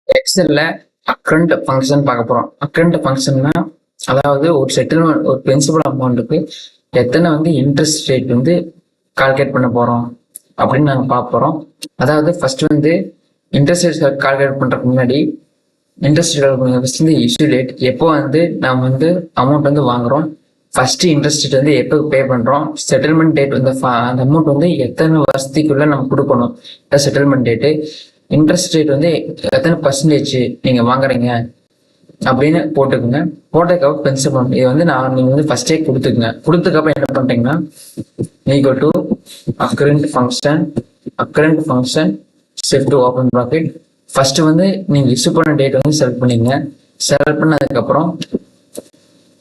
எக்ஸல்ல அக்ரண்ட் function பார்க்க போறோம். அக்ரண்ட் ஃபங்க்ஷன்னா அதாவது ஒரு செட்டில்மெண்ட் ஒரு பிரின்சிபல் அமௌண்ட்டுக்கு எத்தனை இன்ட்ரெஸ்ட் ரேட் கால்குலேட் பண்ண போறோம் அப்படின்னு நாங்கள் பார்க்க போறோம். அதாவது ஃபர்ஸ்ட் இன்ட்ரெஸ்ட் ரேட் கால்குலேட் பண்றதுக்கு முன்னாடி இன்ட்ரெஸ்ட் ரேட் இஷ்யூ டேட் எப்போ நாம் அமௌண்ட் வாங்குறோம், ஃபர்ஸ்ட் இன்ட்ரெஸ்ட் ரேட் எப்போ பே பண்றோம், செட்டில்மெண்ட் டேட் அந்த அமௌண்ட் எத்தனை வருஷத்துக்குள்ள நம்ம கொடுக்கணும், செட்டில்மெண்ட் டேட்டு, இன்ட்ரெஸ்ட் ரேட் எத்தனை பர்சன்டேஜ் நீங்க வாங்குறீங்க அப்படின்னு போட்டுக்குங்க. போட்டதுக்கப்புறம் பிரின்சிபல் அமௌண்ட் இது நீங்க ஃபர்ஸ்டே கொடுத்துக்குங்க. கொடுத்ததுக்கப்புறம் என்ன பண்றீங்கன்னா equal to ACCRINT function shift to open bracket. First நீங்க இஷ்யூ பண்ண டேட் செலக்ட் பண்ணிங்க. செலக்ட் பண்ணதுக்கப்புறம்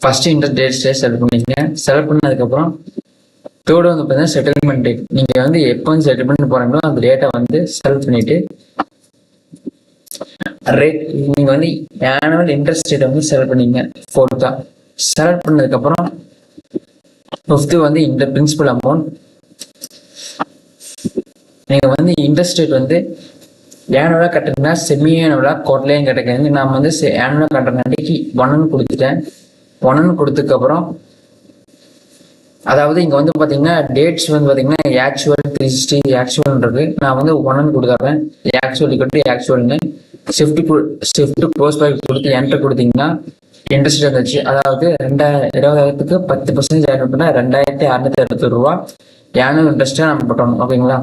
ஃபர்ஸ்ட் இன்ட்ரெஸ்ட் டேட் செலக்ட் பண்ணிங்க. செலக்ட் பண்ணதுக்கப்புறம் தேர்டு பார்த்தீங்கன்னா செட்டில்மெண்ட் டேட். நீங்க எப்போ செட்டில் பண்ண போறீங்களோ அந்த டேட்டை செலக்ட் பண்ணிட்டு ரேட் நீங்க ஆனுவல் இன்ட்ரெஸ்ட் ரேட் செலக்ட் பண்ணீங்க. ஃபோர்த்தா செலக்ட் பண்ணதுக்கப்புறம் ஃபிஃப்த்து இந்த பிரின்சிபல் அமௌண்ட். நீங்க இன்ட்ரெஸ்ட் ரேட் ஆனுவலா கட்டுறதுனா செமி ஆனுவலா கோட்லையும் கிடைக்காது. நான் ஆனுவலா கட்டுறதுனாடிக்கு 1 கொடுத்துட்டேன். 1 கொடுத்ததுக்கப்புறம் அதாவது இங்க பாத்தீங்கன்னா டேட்ஸ் பாத்தீங்கன்னா ஆக்சுவல் 360 ஆக்சுவல்ன்றது நான் 1 கொடுத்துறேன். ஆக்சுவல்னு ஷிஃப்ட் க்ளோஸ் ப்ராக்கெட் கொடுத்து என்டர் கொடுத்தீங்கன்னா இன்ட்ரெஸ்ட் வந்துச்சு. அதாவது 20,000க்கு 10% ஆட் பண்ணா 2,660 ரூபா ஆனுவல் இன்ட்ரெஸ்டா நம்ம போட்டோம். ஓகேங்களா?